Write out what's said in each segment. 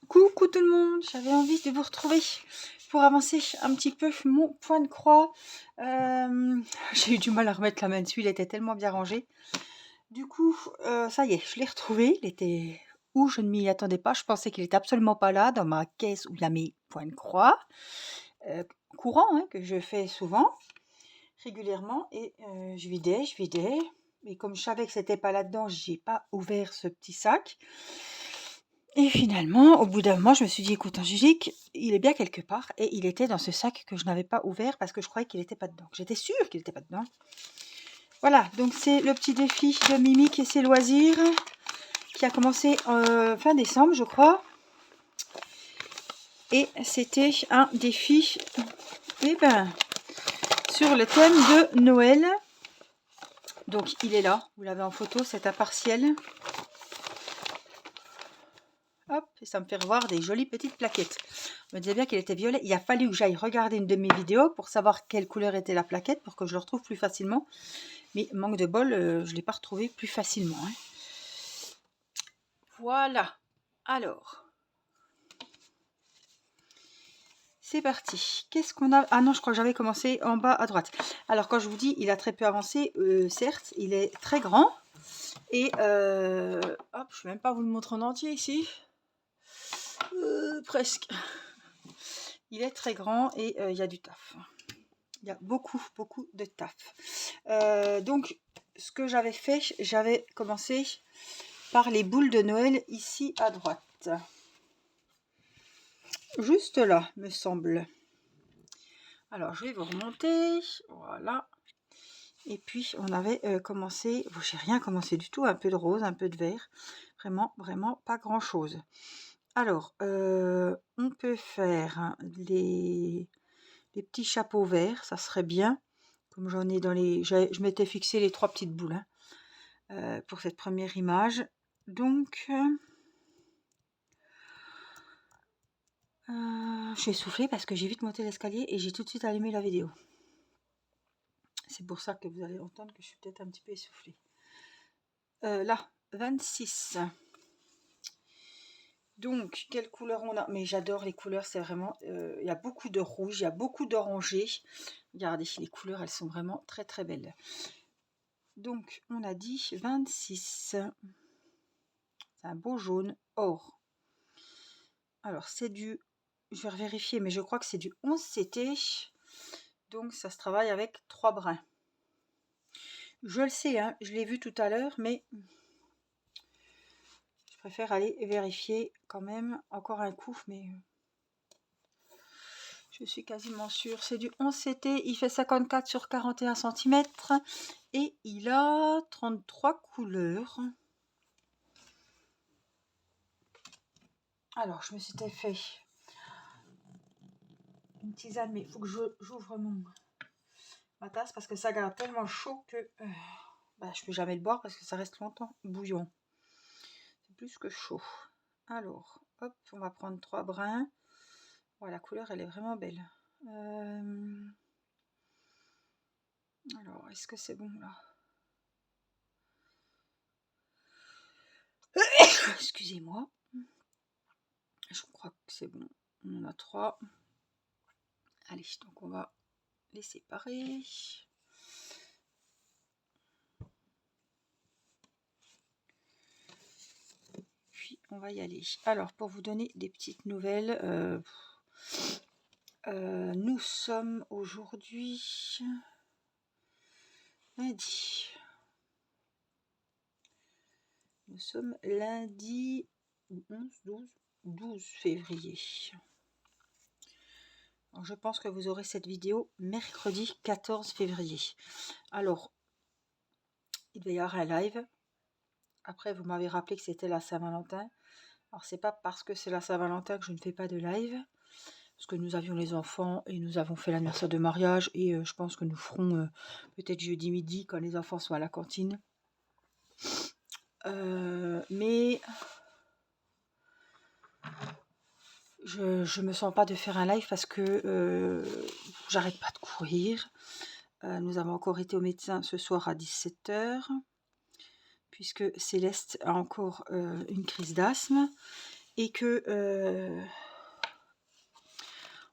Coucou tout le monde, j'avais envie de vous retrouver pour avancer un petit peu mon point de croix. J'ai eu du mal à remettre la main dessus, il était tellement bien rangé. Du coup, ça y est, je l'ai retrouvé. Il était où je ne m'y attendais pas. Je pensais qu'il était absolument pas là, dans ma caisse où il y a mes points de croix. Courant, hein, que je fais souvent, régulièrement. Et je vidais. Mais comme je savais que c'était pas là-dedans, j'ai pas ouvert ce petit sac. Et finalement, au bout d'un moment, je me suis dit, écoute, Angélique, il est bien quelque part. Et il était dans ce sac que je n'avais pas ouvert parce que je croyais qu'il n'était pas dedans. J'étais sûre qu'il n'était pas dedans. Voilà, donc c'est le petit défi de Mimique et ses loisirs qui a commencé fin décembre, je crois. Et c'était un défi sur le thème de Noël. Donc il est là, vous l'avez en photo, c'est un partiel. Hop, et ça me fait revoir des jolies petites plaquettes. On me disait bien qu'il était violet. Il a fallu que j'aille regarder une de mes vidéos pour savoir quelle couleur était la plaquette pour que je le retrouve plus facilement. Mais manque de bol, je ne l'ai pas retrouvé plus facilement. Hein. Voilà. Alors, c'est parti. Qu'est-ce qu'on a? Ah non, je crois que j'avais commencé en bas à droite. Alors, quand je vous dis, il a très peu avancé, certes, il est très grand. Et, hop, je ne vais même pas vous le montrer en entier ici. Presque. Il est très grand et il y a du taf. Il y a beaucoup de taf. Donc, ce que j'avais fait, j'avais commencé par les boules de Noël ici à droite. Juste là, me semble. Alors, je vais vous remonter. Voilà. Et puis, on avait commencé... Bon, j'ai rien commencé du tout. Un peu de rose, un peu de vert. Vraiment pas grand-chose. Alors, on peut faire les petits chapeaux verts. Ça serait bien. Comme j'en ai dans les... Je m'étais fixé les 3 petites boules pour cette première image. Donc... je suis essoufflée parce que j'ai vite monté l'escalier et j'ai tout de suite allumé la vidéo. C'est pour ça que vous allez entendre que je suis peut-être un petit peu essoufflée. Là, 26. Donc, quelle couleur on a? Mais j'adore les couleurs, c'est vraiment... Il y a beaucoup de rouge, il y a beaucoup d'orangé. Regardez, les couleurs, elles sont vraiment très belles. Donc, on a dit 26. C'est un beau jaune or. Alors, c'est du... Je vais vérifier, mais je crois que c'est du 11 CT. Donc, ça se travaille avec 3 brins. Je le sais, hein, je l'ai vu tout à l'heure, mais je préfère aller vérifier quand même encore un coup, mais je suis quasiment sûre. C'est du 11 CT, il fait 54 sur 41 cm et il a 33 couleurs. Alors, je me suis fait une tisane, mais il faut que j'ouvre ma tasse parce que ça garde tellement chaud que je peux jamais le boire parce que ça reste longtemps bouillon. C'est plus que chaud. Alors, hop, on va prendre 3 brins. Voilà, la couleur, elle est vraiment belle. Alors, est-ce que c'est bon là? Excusez-moi. Je crois que c'est bon. On en a 3. Allez, donc on va les séparer. Puis on va y aller. Alors, pour vous donner des petites nouvelles, nous sommes aujourd'hui lundi. Nous sommes lundi 12 février. Alors, je pense que vous aurez cette vidéo mercredi 14 février. Alors, il va y avoir un live. Après, vous m'avez rappelé que c'était la Saint-Valentin. Alors, c'est pas parce que c'est la Saint-Valentin que je ne fais pas de live. Parce que nous avions les enfants et nous avons fait l'anniversaire de mariage. Et je pense que nous ferons peut-être jeudi midi quand les enfants sont à la cantine. Mais je me sens pas de faire un live parce que j'arrête pas de courir. Nous avons encore été au médecin ce soir à 17 h. Puisque Céleste a encore une crise d'asthme. et que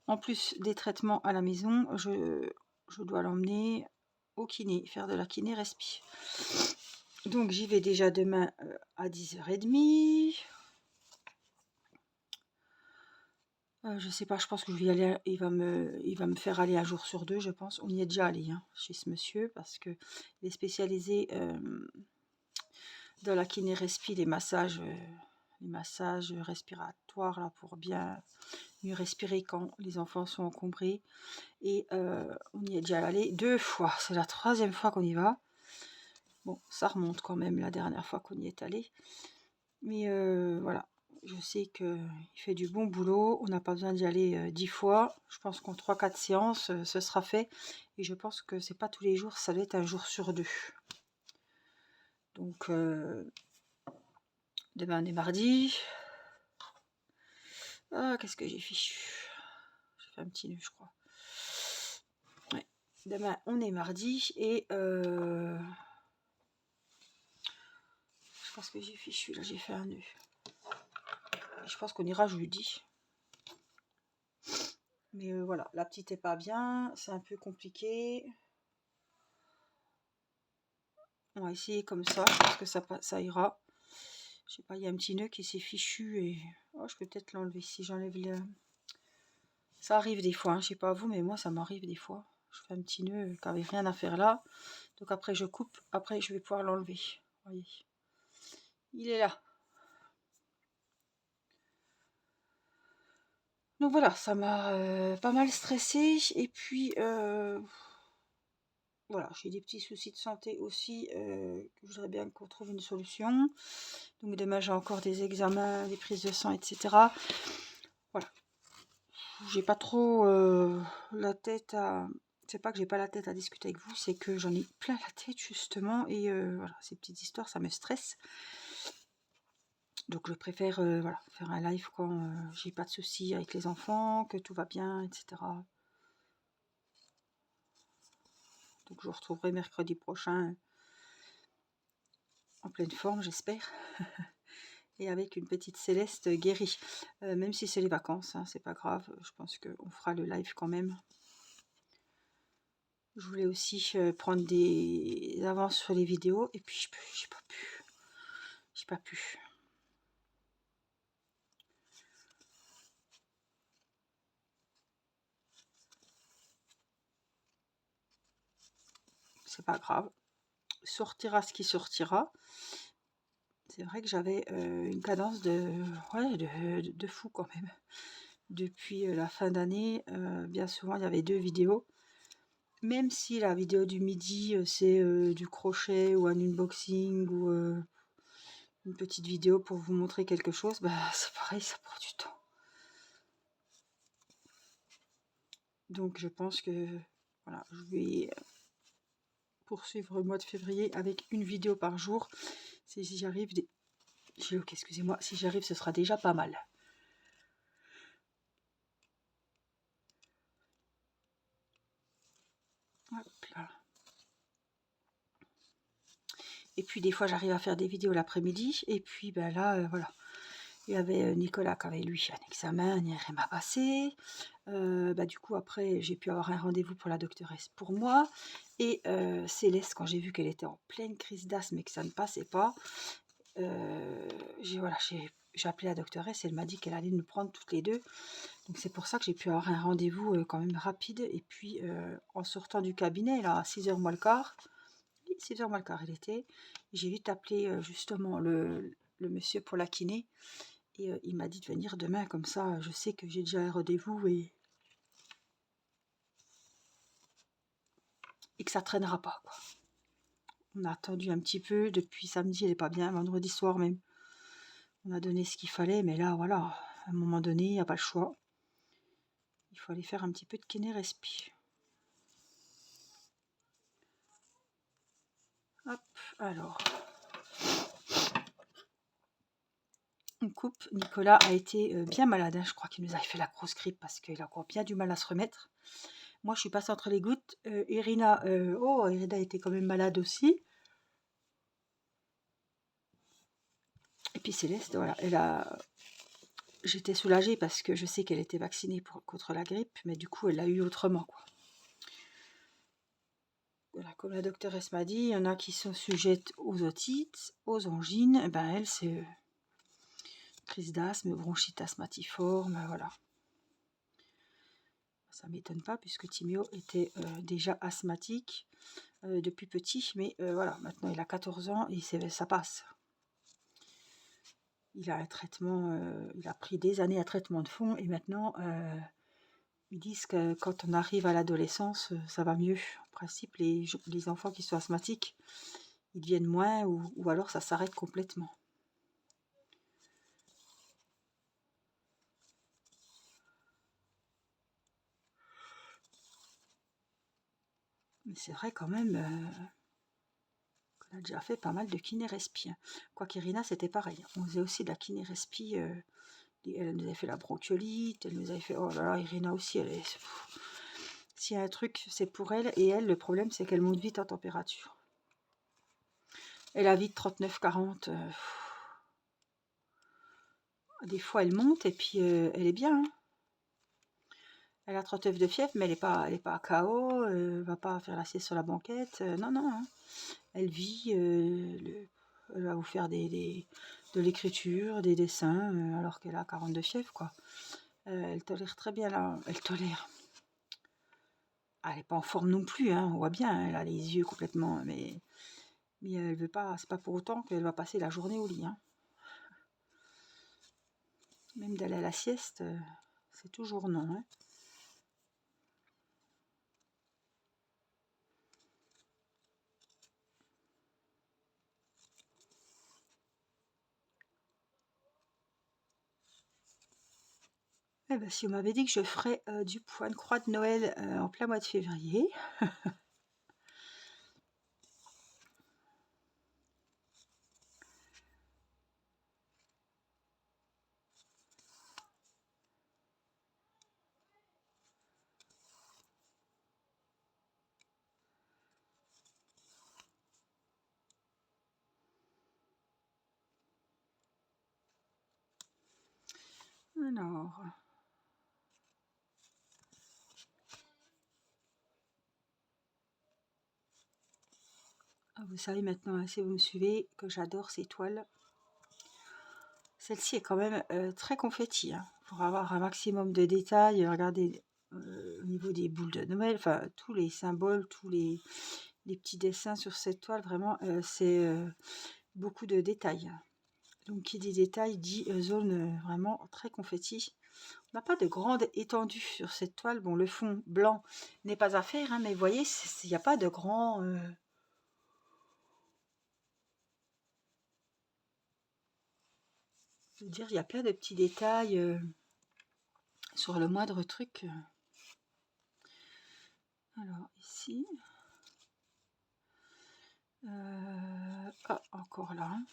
en plus des traitements à la maison, je dois l'emmener au kiné, faire de la kiné respi. Donc j'y vais déjà demain à 10h30. Je sais pas, je pense que je vais y aller, il va me faire aller un jour sur 2, je pense. On y est déjà allé hein, chez ce monsieur parce que il est spécialisé dans la kiné respi, les massages respiratoires là, pour bien mieux respirer quand les enfants sont encombrés. Et on y est déjà allé 2 fois, c'est la 3e fois qu'on y va. Bon, ça remonte quand même la dernière fois qu'on y est allé. Mais voilà, je sais qu'il fait du bon boulot. On n'a pas besoin d'y aller 10 fois. Je pense qu'en 3-4 séances, ce sera fait. Et je pense que c'est pas tous les jours, ça doit être un jour sur 2. Donc, demain on est mardi. Ah, qu'est-ce que j'ai fichu? J'ai fait un petit nœud, je crois. Ouais. Demain on est mardi et je pense que j'ai fichu, là j'ai fait un nœud. Je pense qu'on ira jeudi. Mais voilà, la petite est pas bien, c'est un peu compliqué. On va essayer comme ça, je pense que ça ira. Je sais pas, il y a un petit nœud qui s'est fichu et oh, je peux peut-être l'enlever si j'enlève le... Ça arrive des fois, hein. Je sais pas vous, mais moi ça m'arrive des fois. Je fais un petit nœud qui avait rien à faire là. Donc après je coupe, après je vais pouvoir l'enlever. Voyez, il est là. Donc voilà, ça m'a pas mal stressée. Et puis voilà, j'ai des petits soucis de santé aussi. Je voudrais bien qu'on trouve une solution. Donc demain j'ai encore des examens, des prises de sang, etc. Voilà. J'ai pas trop la tête à... C'est pas que j'ai pas la tête à discuter avec vous, c'est que j'en ai plein la tête justement. Et voilà, ces petites histoires, ça me stresse. Donc je préfère voilà, faire un live quand j'ai pas de soucis avec les enfants, que tout va bien, etc. Donc je vous retrouverai mercredi prochain en pleine forme, j'espère. Et avec une petite Céleste guérie. Même si c'est les vacances, hein, c'est pas grave. Je pense qu'on fera le live quand même. Je voulais aussi prendre des avances sur les vidéos. Et puis j'ai pas pu. J'ai pas pu. C'est pas grave. Sortira ce qui sortira. C'est vrai que j'avais une cadence de fou quand même. Depuis la fin d'année, bien souvent il y avait 2 vidéos. Même si la vidéo du midi c'est du crochet ou un unboxing ou une petite vidéo pour vous montrer quelque chose, bah c'est pareil, ça prend du temps. Donc je pense que voilà, je vais poursuivre le mois de février avec une vidéo par jour. Si j'y arrive, excusez-moi, si j'y arrive, ce sera déjà pas mal. Hop là. Et puis des fois j'arrive à faire des vidéos l'après-midi. Et puis ben là, voilà. Il y avait Nicolas qui avait lui un examen, un IRM à passer. Bah, du coup après j'ai pu avoir un rendez-vous pour la doctoresse pour moi. Et Céleste, quand j'ai vu qu'elle était en pleine crise d'asthme et que ça ne passait pas, j'ai appelé la doctoresse et elle m'a dit qu'elle allait nous prendre toutes les deux. Donc c'est pour ça que j'ai pu avoir un rendez-vous quand même rapide. Et puis en sortant du cabinet, là, à 6h moins le quart, 6h moins le quart il était, j'ai vite appelé justement le monsieur pour la kiné. Et il m'a dit de venir demain, comme ça je sais que j'ai déjà un rendez-vous et que ça traînera pas, quoi. On a attendu un petit peu, depuis samedi elle est pas bien, vendredi soir même. On a donné ce qu'il fallait, mais là voilà, à un moment donné, il n'y a pas le choix. Il faut aller faire un petit peu de kiné respi. Hop, alors. On coupe. Nicolas a été bien malade, hein. Je crois qu'il nous a fait la grosse grippe parce qu'il a encore bien du mal à se remettre. Moi je suis passée entre les gouttes. Irina était quand même malade aussi. Et puis Céleste, voilà, j'étais soulagée parce que je sais qu'elle était vaccinée contre la grippe, mais du coup, elle l'a eu autrement, quoi. Voilà, comme la doctoresse m'a dit, il y en a qui sont sujettes aux otites, aux angines. Et ben elle, c'est crise d'asthme, bronchite asthmatiforme, voilà. Ça m'étonne pas puisque Timéo était déjà asthmatique depuis petit, mais voilà, maintenant il a 14 ans et ça passe. Il a un traitement, il a pris des années à traitement de fond et maintenant ils disent que quand on arrive à l'adolescence, ça va mieux. En principe, les enfants qui sont asthmatiques, ils deviennent moins ou alors ça s'arrête complètement. Mais c'est vrai quand même qu'on a déjà fait pas mal de kiné-respi. Quoi qu'Irina, c'était pareil. On faisait aussi de la kiné-respi. Elle nous avait fait la bronchiolite, elle nous avait fait... Oh là là, Irina aussi, elle est... S'il y a un truc, c'est pour elle. Et elle, le problème, c'est qu'elle monte vite en température. Elle a vite 39-40. Des fois, elle monte et puis elle est bien. Hein. Elle a 39 de fièvre, mais elle est pas KO. Elle va pas faire la sieste sur la banquette. Non, non. Hein. Elle vit. Elle va vous faire de l'écriture, des dessins, alors qu'elle a 42 fièvre, quoi. Elle tolère très bien là. Elle tolère. Elle n'est pas en forme non plus, hein, on voit bien, hein, elle a les yeux complètement, mais elle veut pas, c'est pas pour autant qu'elle va passer la journée au lit. Hein. Même d'aller à la sieste, c'est toujours non. Hein. Eh ben, si on m'avait dit que je ferais du point de croix de Noël en plein mois de février. Alors, vous savez maintenant, hein, si vous me suivez, que j'adore ces toiles. Celle-ci est quand même très confetti, hein, pour avoir un maximum de détails. Regardez au niveau des boules de Noël, enfin tous les symboles, tous les petits dessins sur cette toile, vraiment c'est beaucoup de détails. Donc qui dit détail dit zone vraiment très confetti. On n'a pas de grande étendue sur cette toile. Bon, le fond blanc n'est pas à faire, hein, mais vous voyez, il n'y a pas de grand... je veux dire, il y a plein de petits détails sur le moindre truc. Alors, ici... ah, encore là. Hein.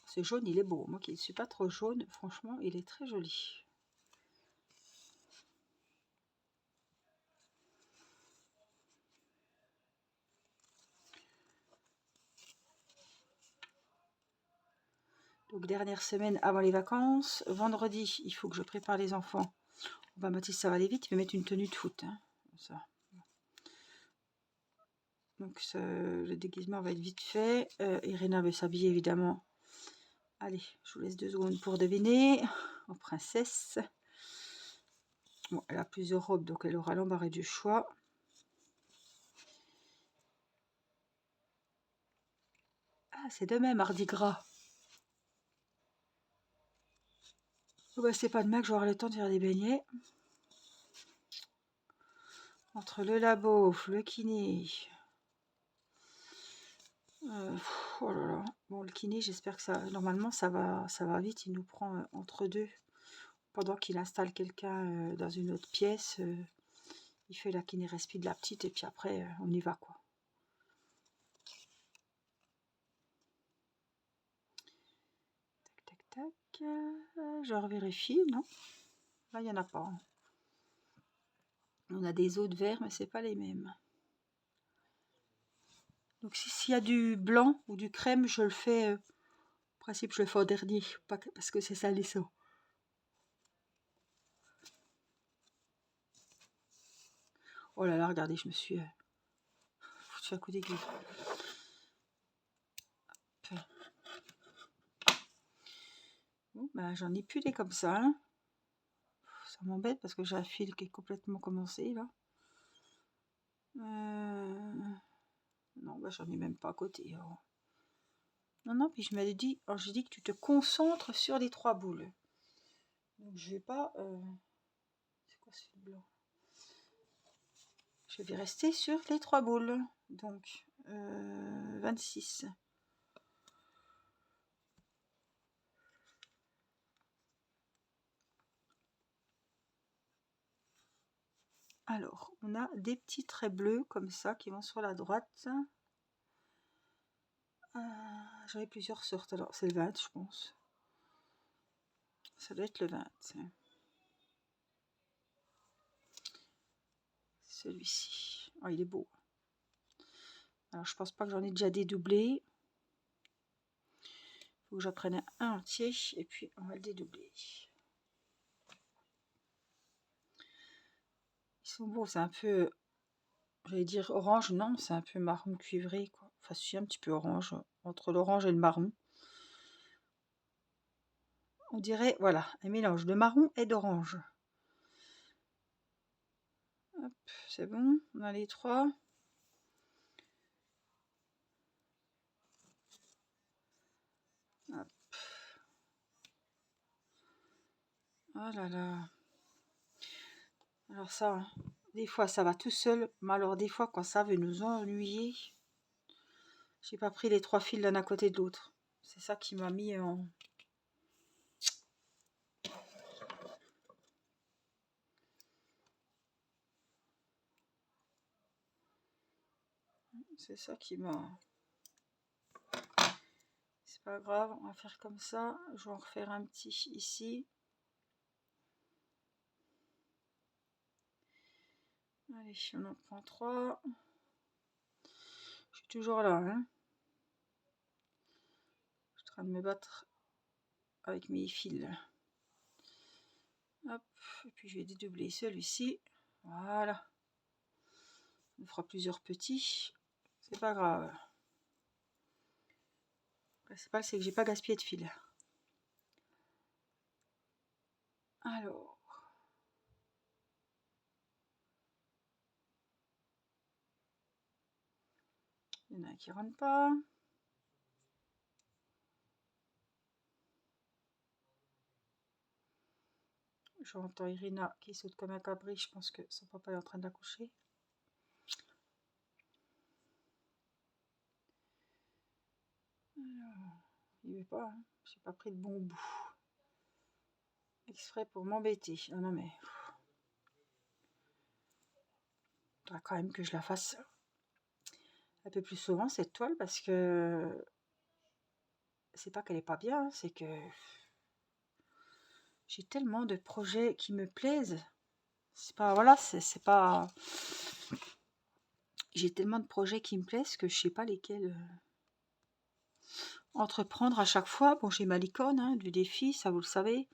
Ce jaune, il est beau. Moi qui ne suis pas trop jaune, franchement, il est très joli. Donc, dernière semaine avant les vacances. Vendredi, il faut que je prépare les enfants. On va Mathis, ça va aller vite. Il va mettre une tenue de foot. Hein. Ça. Donc, le déguisement va être vite fait. Irina veut s'habiller, évidemment. Allez, je vous laisse 2 secondes pour deviner. En princesse. Bon, elle a plusieurs robes, donc elle aura l'embarras du choix. Ah, c'est demain, mardi gras. Oh, bah, c'est pas demain que j'aurai le temps de faire des beignets. Entre le labo, le kiné. Oh là là. Bon, le kiné, j'espère que ça... Normalement, ça va vite. Il nous prend entre deux. Pendant qu'il installe quelqu'un dans une autre pièce, il fait la kiné-respi de la petite et puis après, on y va, quoi. Tac, tac, tac. Je revérifie, non? Là, il n'y en a pas. Hein. On a des autres verts, mais c'est pas les mêmes. Donc, s'il y a du blanc ou du crème, je le fais principe, je le fais en dernier, pas parce que c'est salissant. Oh là là, regardez, je me suis foutu un coup d'aiguille. Bon, ben, j'en ai plus des comme ça. Hein. Ça m'embête parce que j'ai un fil qui est complètement commencé là. Non, ben, j'en ai même pas à côté. Oh. Non, non, puis je m'avais dit, alors j'ai dit que tu te concentres sur les 3 boules. Donc je vais pas. C'est quoi ce fil blanc? Je vais rester sur les 3 boules. Donc 26. Alors, on a des petits traits bleus comme ça qui vont sur la droite. J'en ai plusieurs sortes. Alors, c'est le 20, je pense. Ça doit être le 20. Celui-ci. Oh, il est beau. Alors, je pense pas que j'en ai déjà dédoublé. Il faut que j'en prenne un entier et puis on va le dédoubler. Ils sont beaux. C'est un peu, j'allais dire orange. Non, c'est un peu marron cuivré, quoi. Enfin, si, un petit peu orange. Entre l'orange et le marron. On dirait, voilà, un mélange de marron et d'orange. Hop, c'est bon, on a les 3. Hop. Oh là là. Alors ça, des fois ça va tout seul, mais alors des fois quand ça veut nous ennuyer, j'ai pas pris les 3 fils l'un à côté de l'autre. C'est ça qui m'a mis en... C'est ça qui m'a... C'est pas grave, on va faire comme ça. Je vais en refaire un petit ici. Allez, on en prend 3. Je suis toujours là, hein. Je suis en train de me battre avec mes fils. Hop, et puis je vais dédoubler celui-ci. Voilà. On fera plusieurs petits. C'est pas grave. Le principal, c'est que j'ai pas gaspillé de fil. Alors. Il y en a un qui rentre pas. J'entends Irina qui saute comme un cabri. Je pense que son papa est en train de la coucher. Alors, il veut pas. Hein. J'ai pas pris de bon bout. Exprès pour m'embêter. Ah non mais... Il faudra quand même que je la fasse un peu plus souvent cette toile parce que... C'est pas qu'elle est pas bien. Hein, c'est que... J'ai tellement de projets qui me plaisent. C'est pas... Voilà, c'est pas... J'ai tellement de projets qui me plaisent que je sais pas lesquels... entreprendre à chaque fois. Bon, j'ai ma licorne hein, du défi, ça vous le savez.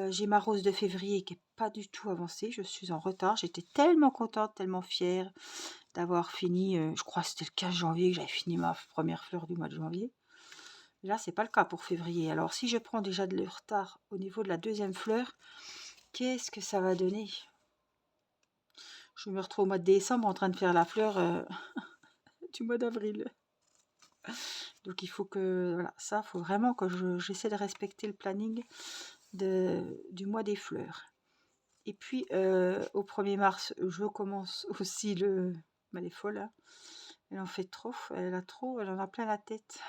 J'ai ma rose de février qui est pas du tout avancée. Je suis en retard. J'étais tellement contente, tellement fière d'avoir fini. Je crois que c'était le 15 janvier que j'avais fini ma première fleur du mois de janvier. Là, c'est pas le cas pour février. Alors, si je prends déjà de retard au niveau de la deuxième fleur, qu'est-ce que ça va donner? Je me retrouve au mois de décembre en train de faire la fleur du mois d'avril. Donc il faut que, voilà, ça, faut vraiment que j'essaie de respecter le planning du mois des fleurs. Et puis au 1er mars, je commence aussi le... Elle est folle, hein. Elle en fait trop, elle en a plein la tête.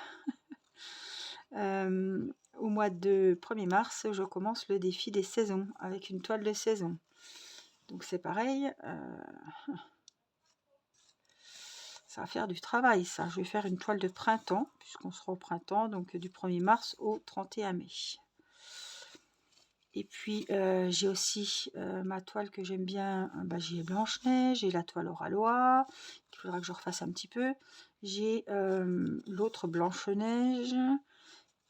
Au mois de 1er mars, je commence le défi des saisons avec une toile de saison. Donc c'est pareil. Ça va faire du travail, ça. Je vais faire une toile de printemps, puisqu'on sera au printemps, donc du 1er mars au 31 mai. Et puis, j'ai aussi ma toile que j'aime bien. J'ai Blanche-Neige, j'ai la toile Oralois, qu'il faudra que je refasse un petit peu. J'ai l'autre Blanche-Neige.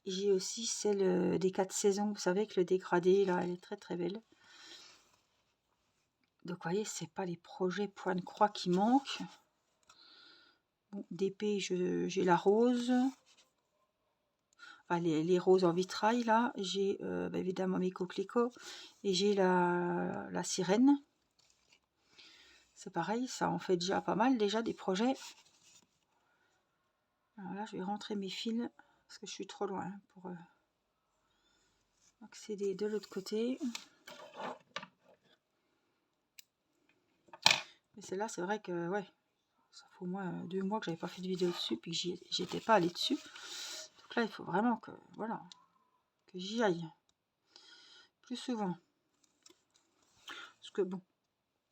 j'ai aussi celle des 4 saisons. Vous savez que le dégradé, là, elle est très très belle. Donc, vous voyez, c'est pas les projets point de croix qui manquent. Bon, d'épée, j'ai la rose. Enfin, les roses en vitrail, là. J'ai bah, évidemment mes coquelicots. Et j'ai la sirène. C'est pareil, ça en fait déjà pas mal, déjà, des projets. Alors là, je vais rentrer mes fils, parce que je suis trop loin pour accéder de l'autre côté. Mais celle-là, c'est vrai que, ouais, ça fait au moins 2 mois que j'avais pas fait de vidéo dessus, puis que j'étais pas allée dessus. Donc là, il faut vraiment que, voilà, que j'y aille plus souvent. Parce que bon,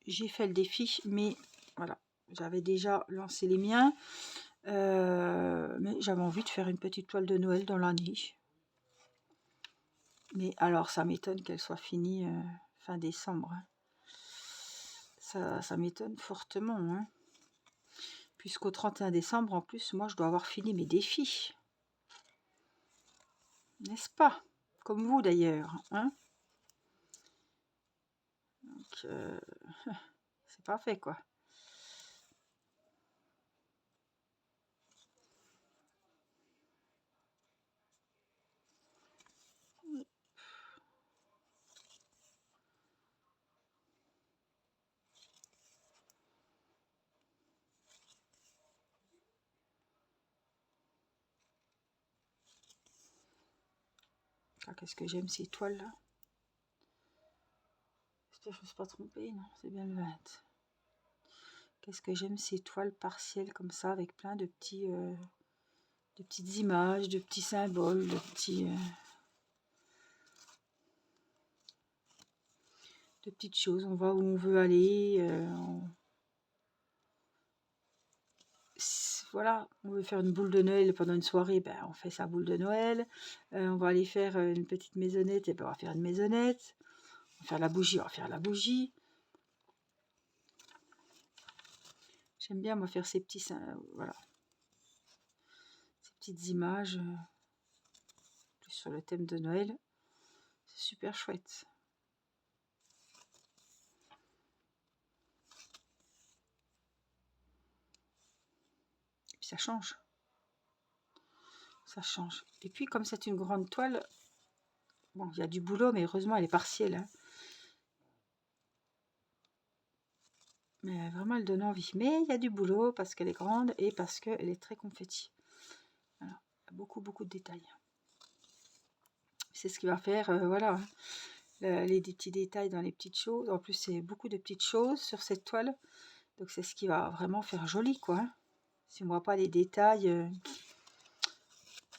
j'ai fait le défi, mais voilà, j'avais déjà lancé les miens. Mais j'avais envie de faire une petite toile de Noël dans l'année. Mais alors, ça m'étonne qu'elle soit finie fin décembre. Ça m'étonne fortement. Hein. Puisqu'au 31 décembre, en plus, moi, je dois avoir fini mes défis. N'est-ce pas? Comme vous, d'ailleurs. Hein? Donc, c'est parfait, quoi. Ah, qu'est-ce que j'aime ces toiles-là. J'espère que je ne me suis pas trompée. Non, c'est bien le 20. Qu'est-ce que j'aime ces toiles partielles comme ça, avec plein de petits... de petites images, de petits symboles, de petites choses. On va où on veut aller. Voilà, on veut faire une boule de Noël pendant une soirée, ben, on fait sa boule de Noël. On va aller faire une petite maisonnette, et ben, on va faire une maisonnette. On va faire la bougie, on va faire la bougie. J'aime bien, moi, faire ces petits... voilà. Ces petites images sur le thème de Noël. C'est super chouette. Et puis ça change. Ça change. Et puis comme c'est une grande toile, bon, il y a du boulot, mais heureusement elle est partielle. Hein. Mais vraiment elle donne envie. Mais il y a du boulot parce qu'elle est grande et parce qu'elle est très confetti. Voilà. Il y a beaucoup, beaucoup de détails. C'est ce qui va faire, voilà, les petits détails dans les petites choses. En plus, c'est beaucoup de petites choses sur cette toile. Donc c'est ce qui va vraiment faire joli, quoi. Hein. Si on ne voit pas les détails,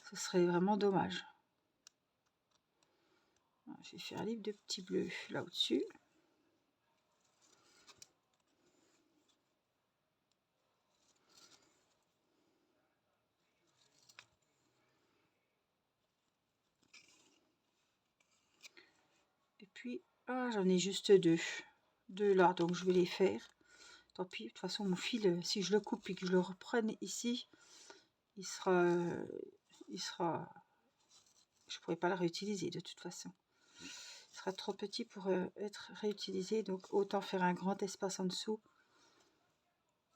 ce serait vraiment dommage. Je vais faire un livre de petits bleus là au-dessus. Et puis, ah, j'en ai juste deux là, donc je vais les faire. Tant pis, de toute façon, mon fil, si je le coupe et que je le reprenne ici, il sera, je pourrais pas le réutiliser de toute façon. Il sera trop petit pour être réutilisé, donc autant faire un grand espace en dessous.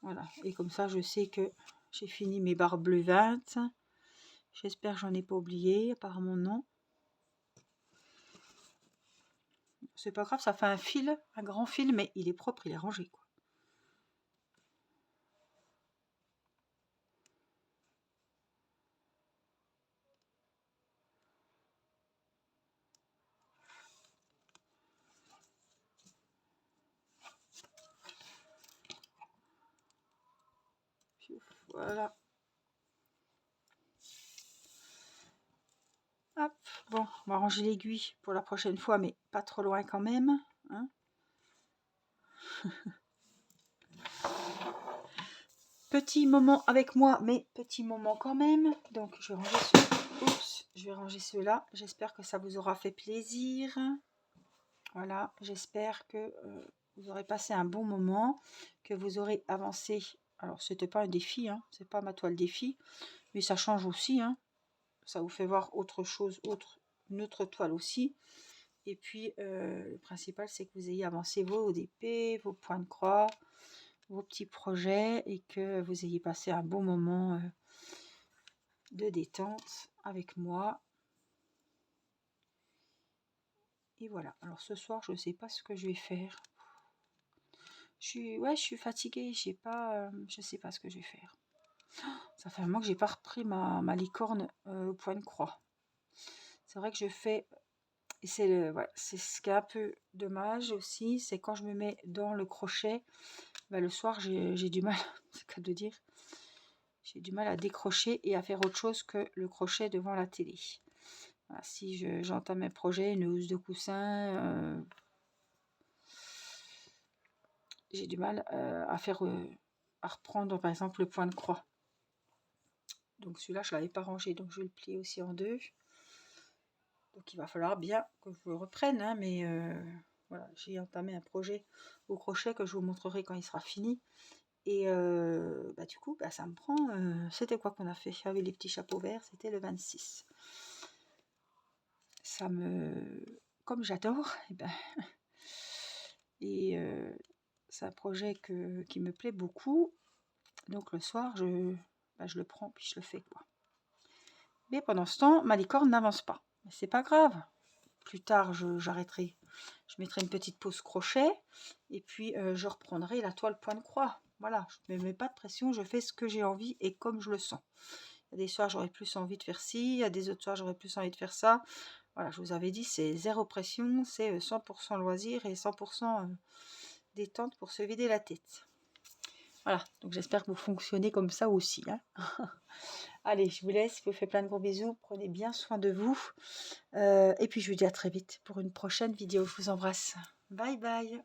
Voilà, et comme ça, je sais que j'ai fini mes barres bleues 20. J'espère que j'en ai pas oublié, apparemment non. C'est pas grave, ça fait un fil, un grand fil, mais il est propre, il est rangé, quoi. Voilà. Hop, bon, on va ranger l'aiguille pour la prochaine fois, mais pas trop loin quand même. Hein. Petit moment avec moi, mais petit moment quand même. Donc, je vais ranger je vais ranger ceux-là. J'espère que ça vous aura fait plaisir. Voilà, j'espère que vous aurez passé un bon moment, que vous aurez avancé. Alors, c'était pas un défi, hein, c'est pas ma toile défi, mais ça change aussi, hein. ça vous fait voir autre chose, une autre toile aussi. Et puis, le principal, c'est que vous ayez avancé vos ODP, vos points de croix, vos petits projets et que vous ayez passé un bon moment de détente avec moi. Et voilà. Alors, ce soir, je ne sais pas ce que je vais faire. Je suis fatiguée. Je ne sais pas ce que je vais faire. Ça fait un moment que j'ai pas repris ma licorne au point de croix. C'est vrai que je fais... Et c'est ce qui est un peu dommage aussi, c'est quand je me mets dans le crochet, le soir j'ai du mal, c'est le cas de dire, j'ai du mal à décrocher et à faire autre chose que le crochet devant la télé. Voilà, si j'entame un projet, une housse de coussin, j'ai du mal à reprendre par exemple le point de croix. Donc celui-là je ne l'avais pas rangé, donc je vais le plier aussi en deux. Donc il va falloir bien que je le reprenne, hein, mais voilà, j'ai entamé un projet au crochet que je vous montrerai quand il sera fini. Et du coup, ça me prend... c'était quoi qu'on a fait avec les petits chapeaux verts? C'était le 26. Ça me... Comme j'adore, et c'est un projet qui me plaît beaucoup. Donc le soir, je le prends puis je le fais, quoi. Mais pendant ce temps, ma licorne n'avance pas. Mais c'est pas grave. Plus tard, j'arrêterai. Je mettrai une petite pause crochet et puis je reprendrai la toile point de croix. Voilà, je ne me mets pas de pression, je fais ce que j'ai envie et comme je le sens. Il y a des soirs, j'aurais plus envie de faire ci, il y a des autres soirs, j'aurais plus envie de faire ça. Voilà, je vous avais dit, c'est zéro pression, c'est 100% loisir et 100% détente pour se vider la tête. Voilà, donc j'espère que vous fonctionnez comme ça aussi, hein. Allez, je vous laisse, je vous fais plein de gros bisous, prenez bien soin de vous. Et puis je vous dis à très vite pour une prochaine vidéo, je vous embrasse. Bye bye.